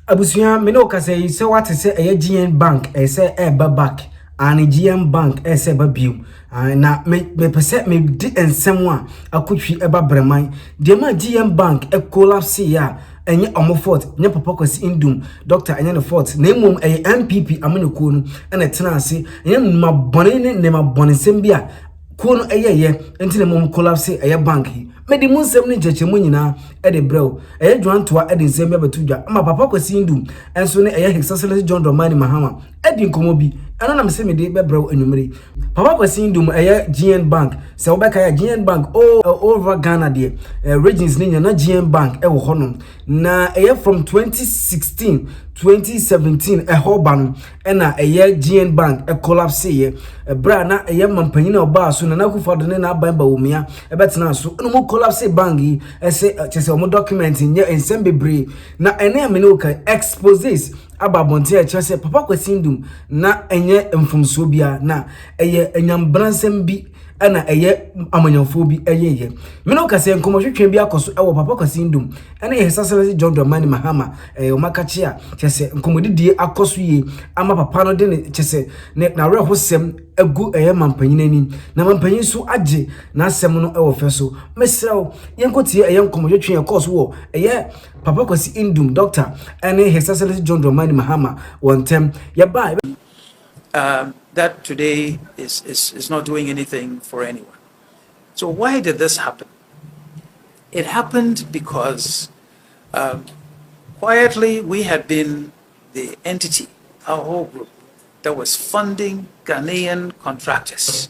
Abusuya me no kase say what say GN bank say back and GN bank say ba biom na me pese me di ensem a akotwi eba breman de ma GN bank collapse ya enye omofort nye papa kwasi indum doctor enye no fort na emom MPP amoneko no na tena ase enye ma bone ne ma bone sem bia ko no eyeye enti na mom collapse bank yi medi munsem ne chechemu nyina de brew dwantoa de nsem bia betudwa ama papa kwasi ndum enso ne His Excellency John Dramani Mahama di nkomo bi ana na mse mede be brew anwumre papa kwasi ndum GN bank se obeka ya GN bank over Ghana de regions ni na GN bank wo honom na from 2016 2017 hoba no na GN bank collapse bra na mampanyina oba so na nakufado ne na aban ba womia betena so no mo collapse bank yi ese chese o mo document nye ensem bebre na ene amene o ka exposes ababonte a chese papa kwasindum na enye mfumso bia na enyambransem bi ana amanyamfo bi me no ka se nkomotwetwe bi akoso papa kwasindum ene His Excellency John Dramani Mahama o makachi a chese nkomodidie akoso yi ama papa no de ne chese na rehosem egu mampanyina ni na mampanyin so age na asem no feso mesrew yenkotie nkomotwetwe akoso wo papa kwasi indum doctor ene His Excellency John Dramani Mahama wontem yaba that today is not doing anything for anyone. So why did this happen? It happened because quietly we had been the entity, our whole group, that was funding Ghanaian contractors.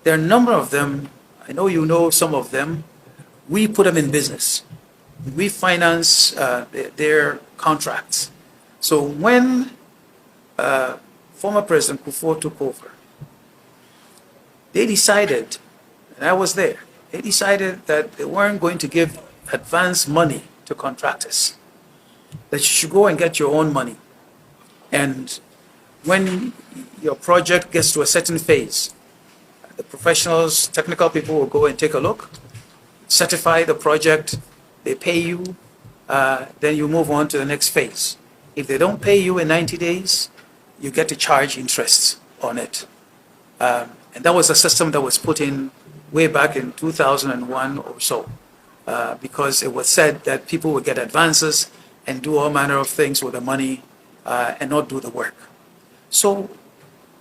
There are a number of them. I know you know some of them. We put them in business. We finance their contracts. So when former President Kufuor took over, they decided, and I was there, they decided that they weren't going to give advance money to contractors, that you should go and get your own money. And when your project gets to a certain phase, the professionals, technical people will go and take a look, certify the project, they pay you, then you move on to the next phase. If they don't pay you in 90 days, you get to charge interest on it. And that was a system that was put in way back in 2001 or so, because it was said that people would get advances and do all manner of things with the money and not do the work. So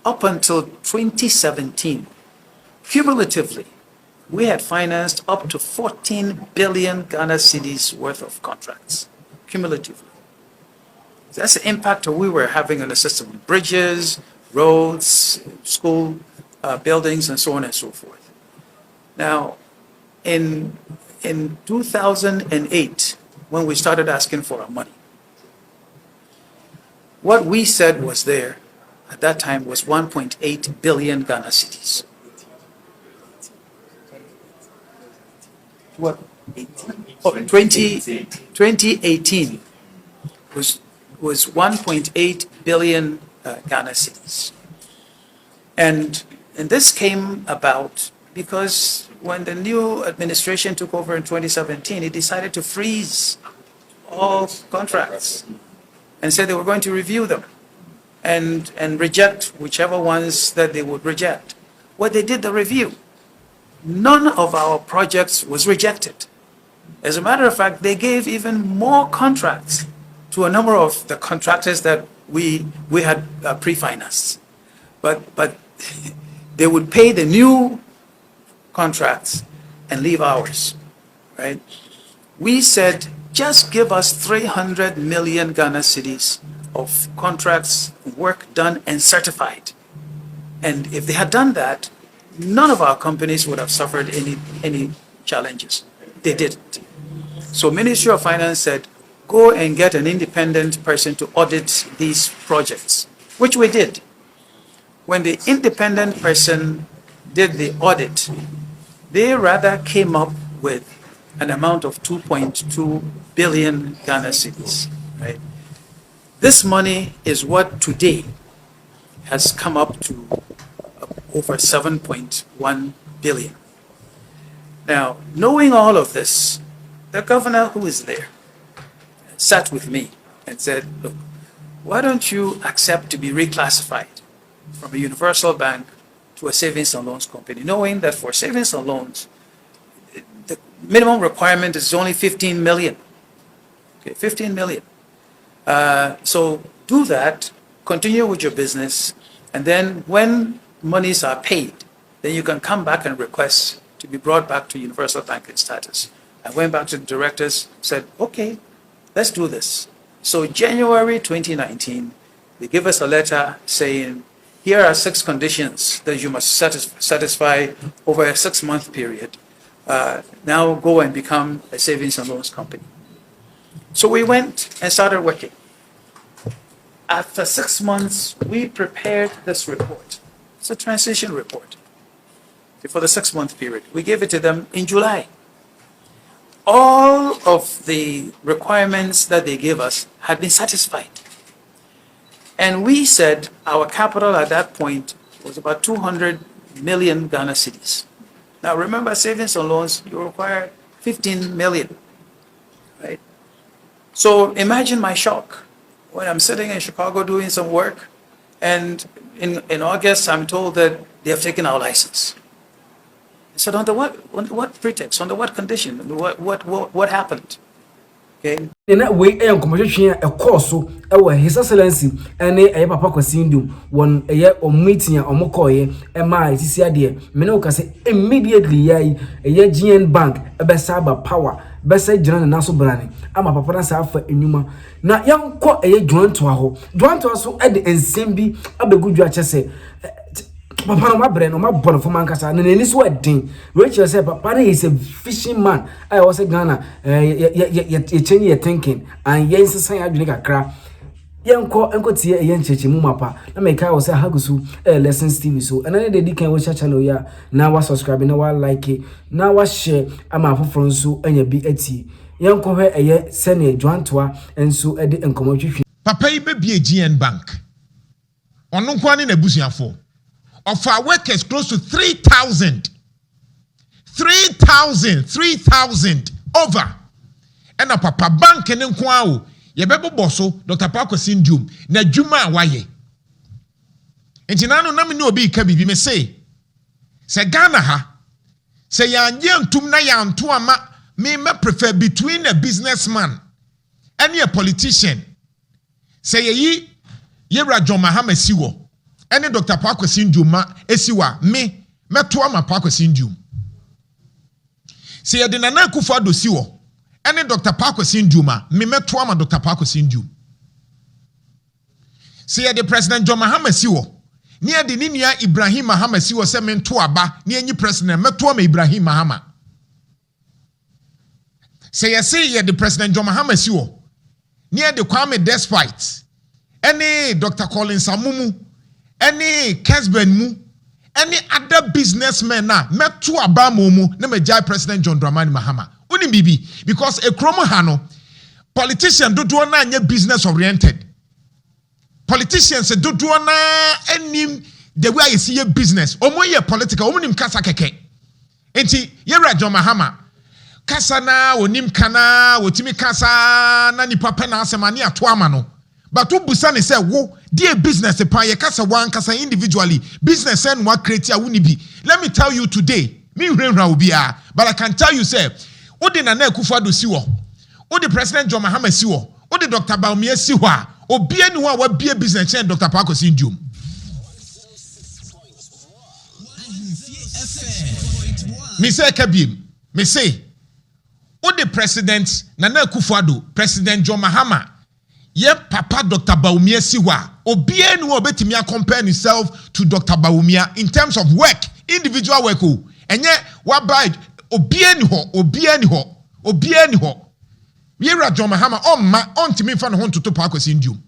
up until 2017, cumulatively, we had financed up to 14 billion Ghana cedis worth of contracts, cumulatively. That's the impact we were having on the system: bridges, roads, school buildings, and so on and so forth. Now, in 2008, when we started asking for our money, what we said was there at that time was 1.8 billion Ghana cedis. What? 2018 was 1.8 billion Ghana cedis. And this came about because when the new administration took over in 2017, it decided to freeze all contracts and said they were going to review them and reject whichever ones that they would reject. Well, they did the review. None of our projects was rejected. As a matter of fact, they gave even more contracts to a number of the contractors that we had pre-financed. But they would pay the new contracts and leave ours, right? We said, just give us 300 million Ghana cedis of contracts, work done and certified. And if they had done that, none of our companies would have suffered any challenges. They didn't. So Ministry of Finance said, go and get an independent person to audit these projects, which we did. When the independent person did the audit, they rather came up with an amount of 2.2 billion Ghana cedis, right? This money is what today has come up to over 7.1 billion. Now, knowing all of this, the governor who is there sat with me and said, look, why don't you accept to be reclassified from a universal bank to a savings and loans company, knowing that for savings and loans, the minimum requirement is only 15 million. Okay, 15 million. So do that, continue with your business, and then when monies are paid, then you can come back and request to be brought back to universal banking status. I went back to the directors, said, okay, let's do this. So January 2019, they give us a letter saying, here are 6 conditions that you must satisfy over a 6-month period. Now go and become a savings and loans company. So we went and started working. After 6 months, we prepared this report. It's a transition report for the 6-month period. We gave it to them in July. All of the requirements that they gave us had been satisfied. And we said our capital at that point was about 200 million Ghana cedis. Now remember, savings and loans, you require 15 million, right? So imagine my shock when I'm sitting in Chicago doing some work, and in August I'm told that they have taken our license. I said, under what pretext? Under what condition? What happened? Okay. In that way, I am communicating a course so His Excellency and a papa Kwasindu one a year or meeting or Mokoye and my idea. Menoka say immediately a year GN Bank a best cyber power. Best general naso brani ama papa na sa afa enuma na yankọ eye dwan to so e de ensem bi abegudwu a chese papa no mabre no mabon fo mankasa na nani so edin we che say papa is a fishing man I was Ghana ye change your thinking and ye nsesan adwene kakra enko tie ye ncheche mu mapa na me kai was hagusu lessons TV so and na dey kan we channel ya na wa subscribe na wa like na wa share ama afoforo nso anya bi ati yenko hwe eye sene dwantoa enso de enkomo twetwe papa yi be bie GN Bank onu kwa ne nabusuafo of our workers close to 3,000 over and a papa bank ne nkwa o ye bebo boso Dr. Parker Syndrome na dwuma waye enti nanu na me ne obi ka bibi me say se Ghana ha se ya ntum na ya nto ama me prefer between a businessman and a politician se ye John Mahama siwo ene Dr. Parker Syndrome esiwa me to ama Parker Syndrome se ye de Nana Akufo-Addo siwo ene Dr. Parker Syndrome me to ama Dr. Parker Syndrome se ye de President John Mahama siwo ni ade ni nua Ibrahim Mahama siwo se me to aba ni enyi president me to ama Ibrahim Mahama se ye de President John Mahama siwo ni ade Kwame Despite ene Dr. Collins Amumu any Kesben mu any other businessmen na meto aba mu na majai President John Dramani Mahama uni bibi because a kromo hano politician do na anya business oriented politicians do na anim the way you see your business omo ye political omo nim kasa keke enti yera John Mahama kasa na onim kana wotimi kasa na ni papa na asema ni ato ama no but ubusane say wo dear business pan ye kasa wan kasa individually business and what create a wuni bi. Let me tell you today me hrenhra obia but I can tell you say odi Nana Akufo-Addo siwo odi President John Mahama siwo odi Dr. Bawumia siwo a obia ni ho a wa bia business chain Dr. Parker Syndrome me say kabiem me say odi President Nana Akufo-Addo President John Mahama ye papa Dr. Bawumia siwa obia ni obetimi compare himself to Dr. Bawumia in terms of work individual work o enye wa buy obia ni ho Yera John Mahama ontimi fa no ho toto Parker Syndrome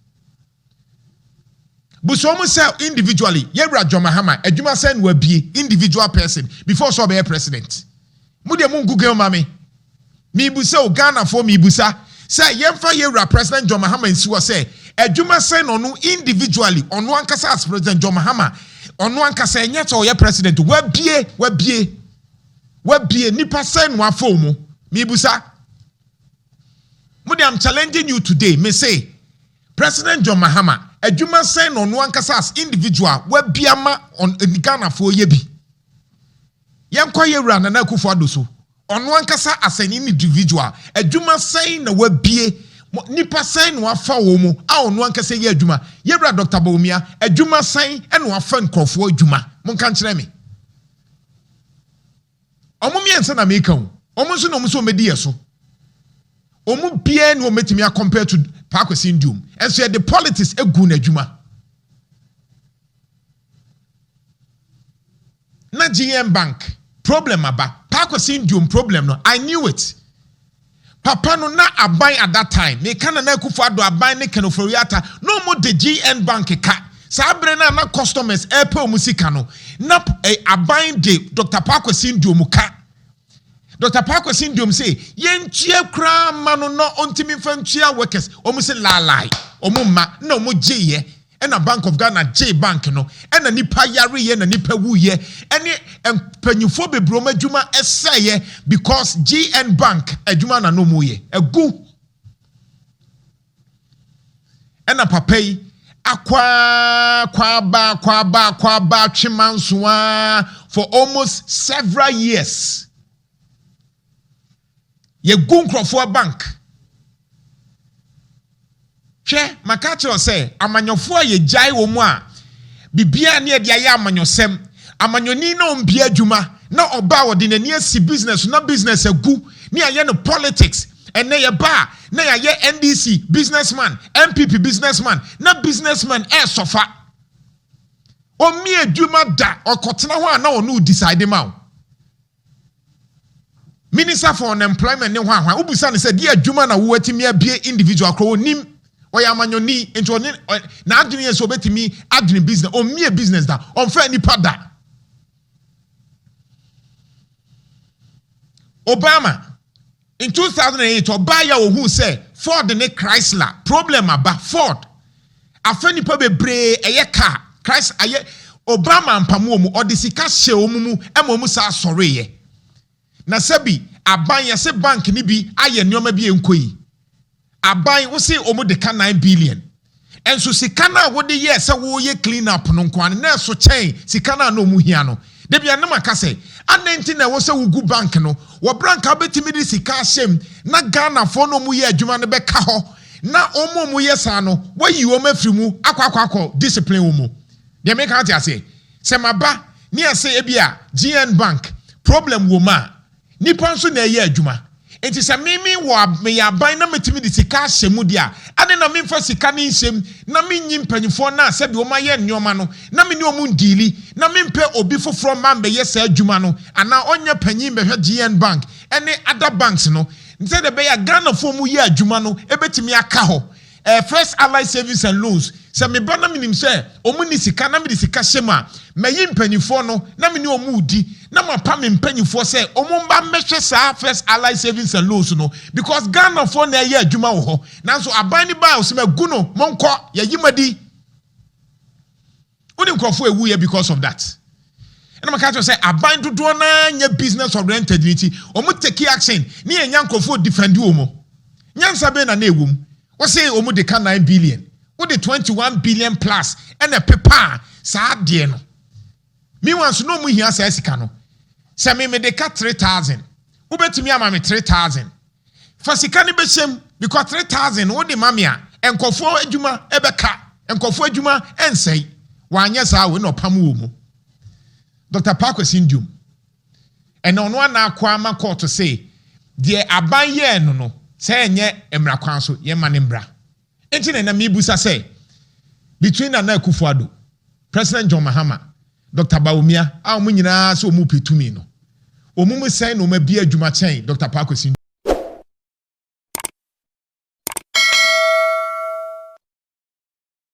buso mo say individually Yera John Mahama adwuma say no abie individual person before so be president mu de mu google mame mi busa o Ghana for mi busa say yemfa Yera President John Mahama nsiwo say adwuma say no individually ono ankasa as President John Mahama ono ankasa enye to ye president wabie nipa say no afo mu mi busa Mudi, I'm challenging you today. Me say, President John Mahama adwuma sɛn on one kasa as individual wa biama on Ghana for yebi yankwa yewura na Akufo-Addo so on one kasa as an individual adwuma sɛn na wa bie nipa sɛn na wafa wo mu a on one kasa ye adwuma yewura Dr. Bawumia adwuma sɛn na wafa nkrofo adwuma monka nkyerɛ me omo miensa na me kan omo so na omo so medi yeso omo bie na ometimi a compare to Pakwesi Ndium and so the politics egu na adwuma na GM Bank problem aba Pakwesi Ndium problem no I knew it papa no na aban at that time me kana na Akufo-Addo aban ne kenoforiata no mo the GM Bank ka sabre na customers airport musika no na aban de Dr. Pakwesi Ndium ka Dr. Pakwesi Ndium say yentua kra mano no ontimi fantua workers omu say lalai omu ma na omu gye na Bank of Ghana J Bank no na nipa yare ye na nipa wuye ene empanyufo bebroma adwuma eseye because GN Bank adwuma na no mu ye egu na papa yi akwa ba twimansoa for almost several years ye gun krofo bank hwe makacho say amanyofo ye jai wo mu a bibia na de aye amanyosem amanyoni na ombia adwuma na oba wode nani asi business na business agu ni aye no politics ene ye ba na ye NDC businessman MPP businessman na businessman sofa o mi adwuma da okotena ho na onu decide ma Minister for Unemployment ne hwan obusa ne said dia adwuma na wo atimi abie individual kro nim oyamanyoni ento na adwene ye so betimi adwene business o mie business da on fa nipa da Obama in 2008 Obaya who say Ford ne Chrysler problem aba Ford afa nipa bebre eye car Chrysler aye Obama mpamu mu odisika hye omumu emomu sa sore ye na sabi aban yase bank ni bi aye nneoma bi enkoyi aban wo se omo de ka 9 billion enso sika na wo de ye se wo ye clean up no nkwan na so chen sika na no mu hia no de bia na maka se anenti na wo se wo gu bank no wo branka betimi di sika hyem na Ghana fo no mu ye adwuma no be ka ho na omo mu ye sa no wo yi wo mafiri mu akwa discipline wo mu de me ka tia se maba ni ase ebia GN Bank problem wo ma nipa nso na eye adwuma enti se mimi wo me aban na metimi di sika hyemu dia ade na memfa sika ne hyem na menyi mpanyifo na se bi o ma ye nneoma no na me ne omu ndili na mempe obi foforo man be ye sa adwuma no ana onye panyin be hwe GN Bank ene other banks no nse de be ya Ghana fo mu ye adwuma no ebetimi aka ho First Allied Savings and Loans se me ba na minim se omu ni sika na me di sika hyema mayi mpanyifo no na me ne omu di na mapa me mpanyifo se omu mba mehwe sa First Allied Savings and Loans no because Ghana fo na ye adwuma wo ho nanso aban ni ba o se magu no monko ye yimadi uni nkrofo ewu ye because of that and maka to say aban dodo na nya business oriented niti omu take action ni ye nya nkrofo defend wo mo nyansa be na ewum we say omu de ka 9 billion wo de 21 billion plus and a paper sa de no me wants no mu hia sa sika no se me de ka 3000 wo betumi ama me 3000 fa sika ne behyem because 3000 wo de mamia enkofo adwuma ebeka enkofo adwuma ensei wanya sa we no pam wo mu Dr. Pakwesi Ndium and on one akwa ma court to say de aban ye no say enye emra kwan so ye manembra enti na mebusa say between Akufo-Addo President John Mahama Dr. Bawumia a omu nyina so omu petumi no omu say no ma bia adwuma chen Dr. Pakwesi